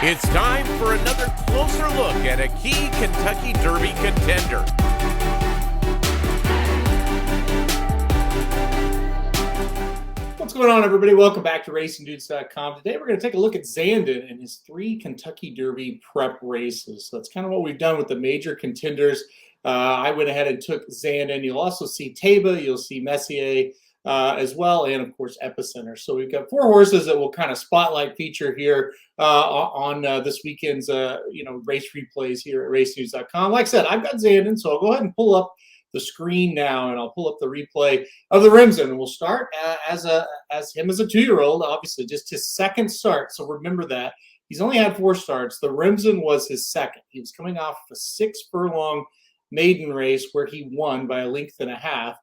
It's time for another closer look at a key Kentucky Derby contender. What's going on, everybody? Welcome back to RacingDudes.com. Today we're going to take a look at Zandon and his 3 Kentucky Derby prep races. So that's kind of what we've done with the major contenders. I went ahead and took Zandon. You'll also see Taba, you'll see Messier as well, and of course Epicenter. So we've got 4 horses that will kind of spotlight feature here on this weekend's race replays here at RacingDudes.com. Like I said, I've got Zandon, so I'll go ahead and pull up the screen now, and I'll pull up the replay of the Remsen. And we'll start as him as a 2-year-old, obviously just his second start. So remember that he's only had 4 starts. The Remsen was his second. He was coming off a 6-furlong maiden race where he won by a length and a half.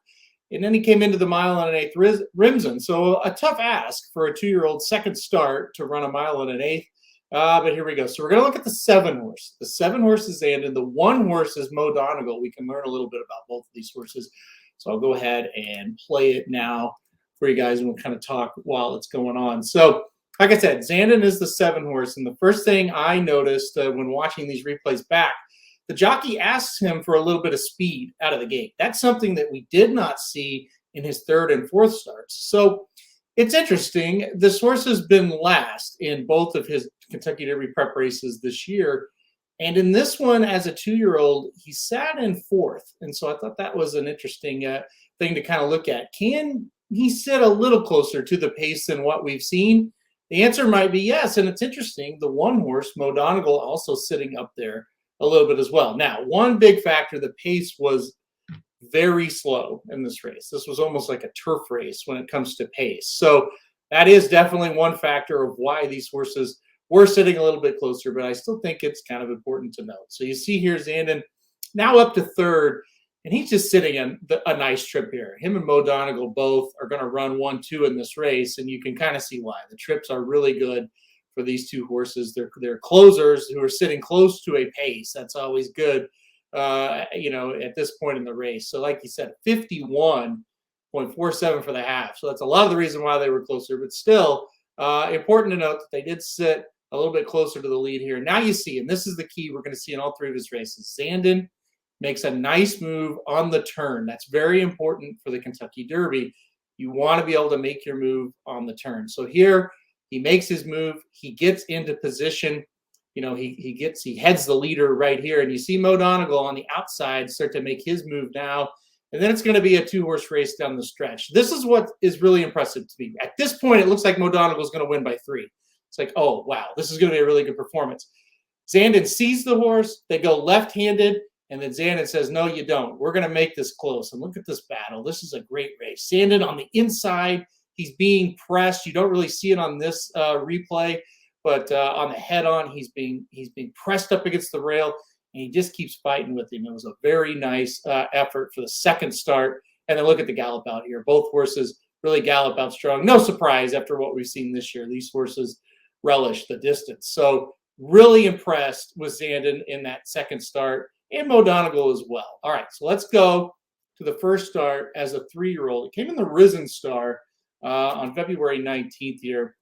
And then he came into the mile and an 1/8 Remsen. So a tough ask for a 2-year-old second start to run a mile and an 1/8. But here we go. So we're going to look at the 7 horse. The 7 horse is Zandon. The 1 horse is Mo Donegal. We can learn a little bit about both of these horses. So I'll go ahead and play it now for you guys, and we'll kind of talk while it's going on. So like I said, Zandon is the 7 horse. And the first thing I noticed when watching these replays back, the jockey asks him for a little bit of speed out of the gate. That's something that we did not see in his 3rd and 4th starts. So it's interesting. This horse has been last in both of his Kentucky Derby prep races this year. And in this one, as a 2-year-old, he sat in 4th. And so I thought that was an interesting thing to kind of look at. Can he sit a little closer to the pace than what we've seen? The answer might be yes. And it's interesting. The 1 horse, Mo Donegal, also sitting up there a little bit as well. Now, one big factor, the pace was very slow in this race. This was almost like a turf race when it comes to pace. So that is definitely one factor of why these horses were sitting a little bit closer, but I still think it's kind of important to note. So you see here Zandon now up to 3rd, and he's just sitting in a nice trip here. Him and Mo Donegal both are going to run 1-2 in this race, and you can kind of see why. The trips are really good for these 2 horses. They're closers who are sitting close to a pace. That's always good, at this point in the race. So like you said, 51.47 for the half. So that's a lot of the reason why they were closer, but still important to note that they did sit a little bit closer to the lead here. Now you see, and this is the key we're going to see in all 3 of his races, Zandon makes a nice move on the turn. That's very important for the Kentucky Derby. You want to be able to make your move on the turn. So here he makes his move. He gets into position. He heads the leader right here. And you see Mo Donegal on the outside start to make his move now. And then it's going to be a 2-horse race down the stretch. This is what is really impressive to me. At this point, it looks like Mo Donegal is going to win by 3. It's like, oh, wow, this is going to be a really good performance. Zandon sees the horse. They go left-handed. And then Zandon says, no, you don't. We're going to make this close. And look at this battle. This is a great race. Zandon on the inside. He's being pressed. You don't really see it on this replay, but on the head-on, he's being pressed up against the rail, and he just keeps fighting with him. It was a very nice effort for the second start. And then look at the gallop out here. Both horses really gallop out strong. No surprise after what we've seen this year. These horses relish the distance. So really impressed with Zandon in that second start, and Mo Donegal as well. All right, so let's go to the first start as a 3-year-old. It came in the Risen Star on February 19th here.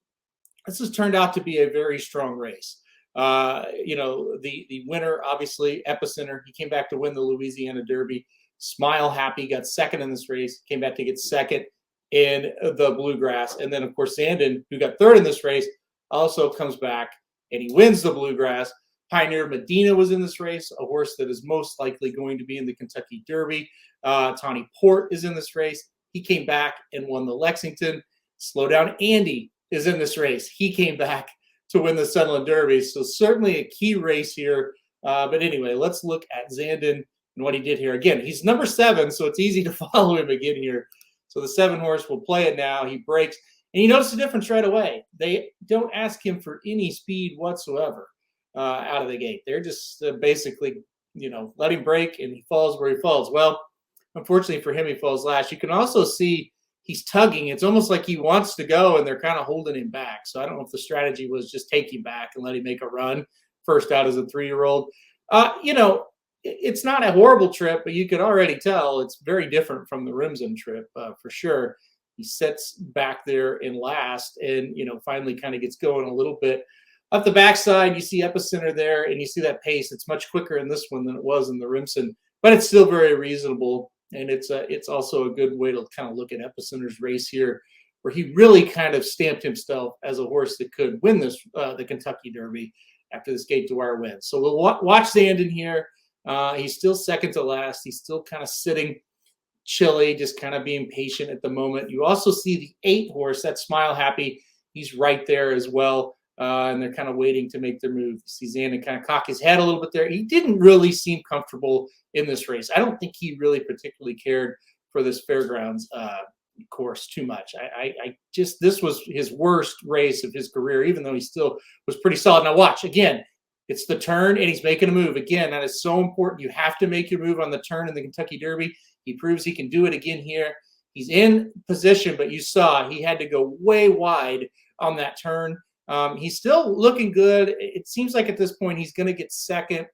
This has turned out to be a very strong race. The winner, obviously, Epicenter. He came back to win the Louisiana Derby. Smile Happy got second in this race, came back to get second in the Bluegrass. And then, of course, Zandon, who got 3rd in this race, also comes back and he wins the Bluegrass. Pioneer Medina was in this race, a horse that is most likely going to be in the Kentucky Derby. Tawny Port is in this race. He came back and won the Lexington. Slow Down Andy is in this race. He came back to win the Sunland Derby. So certainly a key race here. But anyway, let's look at Zandon and what he did here. Again, he's number 7, so it's easy to follow him again here. So the 7 horse will play it now. He breaks. And you notice the difference right away. They don't ask him for any speed whatsoever out of the gate. They're just basically, let him break, and he falls where he falls. Well, unfortunately for him, he falls last. You can also see he's tugging. It's almost like he wants to go, and they're kind of holding him back. So I don't know if the strategy was just take him back and let him make a run first out as a 3-year-old. It's not a horrible trip, but you could already tell it's very different from the Remsen trip for sure. He sits back there in last and, finally kind of gets going a little bit. Up the backside, you see Epicenter there, and you see that pace. It's much quicker in this one than it was in the Rimson, but it's still very reasonable. And it's also a good way to kind of look at Epicenter's race here, where he really kind of stamped himself as a horse that could win this the Kentucky Derby after this gate to wire win. So we'll watch Zandon here. He's still second to last. He's still kind of sitting chilly, just kind of being patient at the moment. You also see the 8 horse, that's Smile Happy. He's right there as well. And they're kind of waiting to make their move. You see Zandon kind of cock his head a little bit there. He didn't really seem comfortable in this race. I don't think he really particularly cared for this fairgrounds course too much. I just, this was his worst race of his career, even though he still was pretty solid. Now watch, again, it's the turn and he's making a move. Again, that is so important. You have to make your move on the turn in the Kentucky Derby. He proves he can do it again here. He's in position, but you saw he had to go way wide on that turn. He's still looking good. It seems like at this point he's going to get second.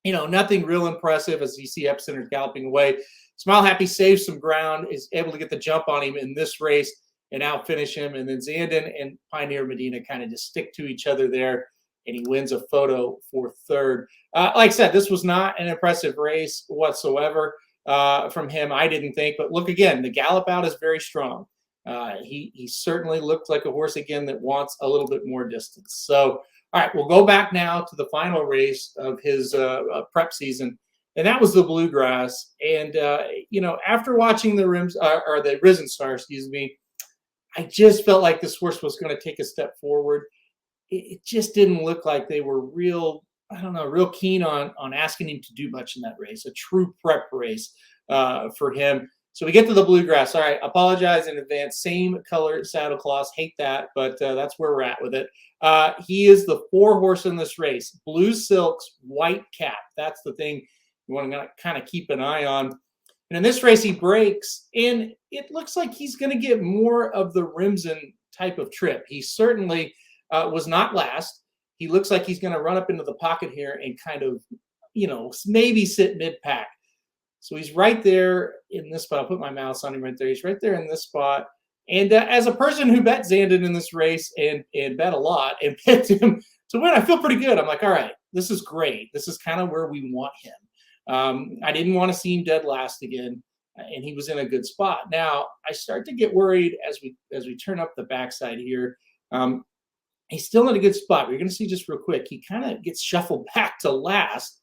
You know, nothing real impressive as you see Epicenter galloping away. Smile Happy saves some ground, is able to get the jump on him in this race and outfinish him. And then Zandon and Pioneer Medina kind of just stick to each other there, and he wins a photo for third. Like I said, this was not an impressive race whatsoever from him, I didn't think. But look again, the gallop out is very strong. He certainly looked like a horse again that wants a little bit more distance. So, all right, we'll go back now to the final race of his prep season, and that was the Bluegrass. And you know, after watching the the Risen Star, excuse me, I just felt like this horse was going to take a step forward. It just didn't look like they were real keen on asking him to do much in that race, a true prep race for him. So we get to the Bluegrass. All right, apologize in advance. Same color saddle cloths. Hate that, but that's where we're at with it. He is the 4 horse in this race. Blue silks, white cap. That's the thing you want to kind of keep an eye on. And in this race, he breaks, and it looks like he's going to get more of the Rimson type of trip. He certainly was not last. He looks like he's going to run up into the pocket here and kind of, you know, maybe sit mid-pack. So he's right there in this spot. I'll put my mouse on him right there. He's right there in this spot. And as a person who bet Zandon in this race and bet a lot and picked him to win, I feel pretty good. I'm like, all right, this is great. This is kind of where we want him. I didn't want to see him dead last again, and he was in a good spot. Now, I start to get worried as we turn up the backside here. He's still in a good spot. You're going to see just real quick. He kind of gets shuffled back to last.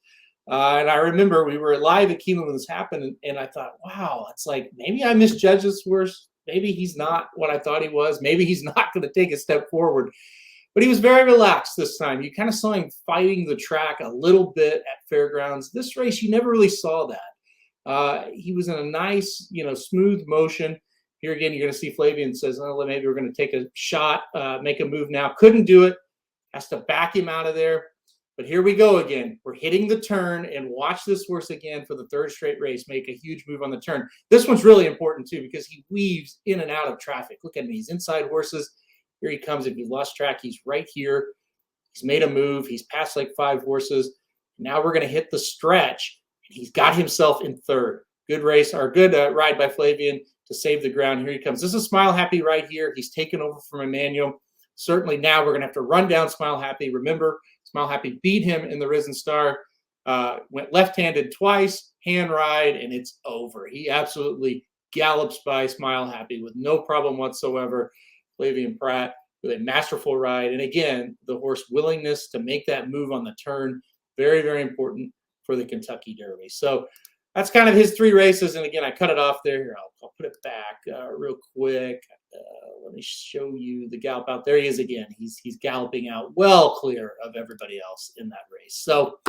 And I remember we were live at Keeneland when this happened, and I thought, wow, it's like maybe I misjudged this horse. Maybe he's not what I thought he was. Maybe he's not going to take a step forward. But he was very relaxed this time. You kind of saw him fighting the track a little bit at Fairgrounds. This race, you never really saw that. He was in a nice, you know, smooth motion. Here again, you're going to see Flavien says, oh, maybe we're going to take a shot, make a move now. Couldn't do it. Has to back him out of there. But here we go again. We're hitting the turn, and watch this horse again for the 3rd straight race make a huge move on the turn. This one's really important too because he weaves in and out of traffic. Look at him. He's inside horses. Here he comes. If you lost track, he's right here. He's made a move. He's passed like 5 horses. Now we're going to hit the stretch, and he's got himself in 3rd. Good race, or good ride by Flavien to save the ground. Here he comes. This is Smile Happy right here. He's taken over from Emmanuel. Certainly now we're going to have to run down Smile Happy. Remember, Smile Happy beat him in the Risen Star, went left-handed twice, hand ride, and it's over. He absolutely gallops by Smile Happy with no problem whatsoever. Flavien Prat with a masterful ride. And again, the horse willingness to make that move on the turn, very, very important for the Kentucky Derby. So that's kind of his 3 races. And again, I cut it off there. Here, I'll put it back real quick. Let me show you the gallop out. There he is again. He's galloping out well clear of everybody else in that race. So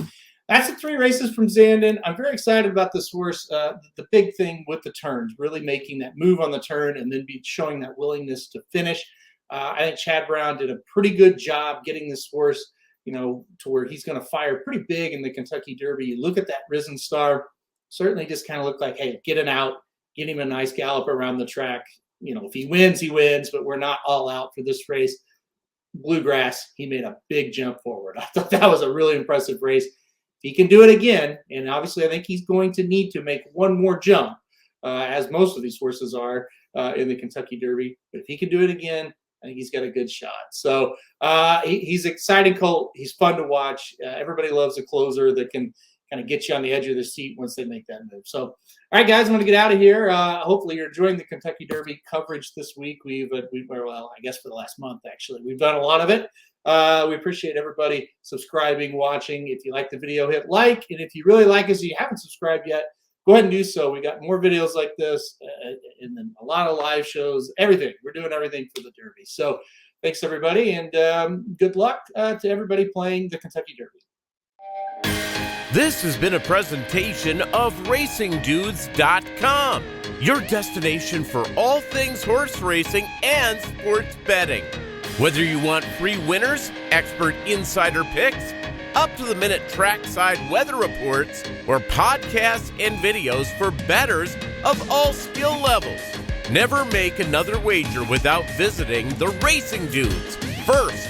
that's the 3 races from Zandon. I'm very excited about this horse. The big thing with the turns, really making that move on the turn and then showing that willingness to finish. I think Chad Brown did a pretty good job getting this horse, you know, to where he's going to fire pretty big in the Kentucky Derby. You look at that Risen Star, certainly just kind of looked like, hey, get him out, get him a nice gallop around the track. You know, if he wins, he wins, but we're not all out for this race. Bluegrass, he made a big jump forward. I thought that was a really impressive race. If he can do it again, and obviously I think he's going to need to make one more jump, as most of these horses are in the Kentucky Derby. But if he can do it again, I think he's got a good shot. So he's exciting colt. He's fun to watch. Everybody loves a closer that can kind of get you on the edge of the seat once they make that move. So, all right, guys, I'm going to get out of here. Hopefully you're enjoying the Kentucky Derby coverage this week. Well, I guess for the last month, actually. We've done a lot of it. We appreciate everybody subscribing, watching. If you like the video, hit like. And if you really like us and you haven't subscribed yet, go ahead and do so. We got more videos like this and then a lot of live shows, everything. We're doing everything for the Derby. So thanks, everybody, and good luck to everybody playing the Kentucky Derby. This has been a presentation of RacingDudes.com, your destination for all things horse racing and sports betting. Whether you want free winners, expert insider picks, up-to-the-minute trackside weather reports, or podcasts and videos for bettors of all skill levels, never make another wager without visiting the Racing Dudes. First,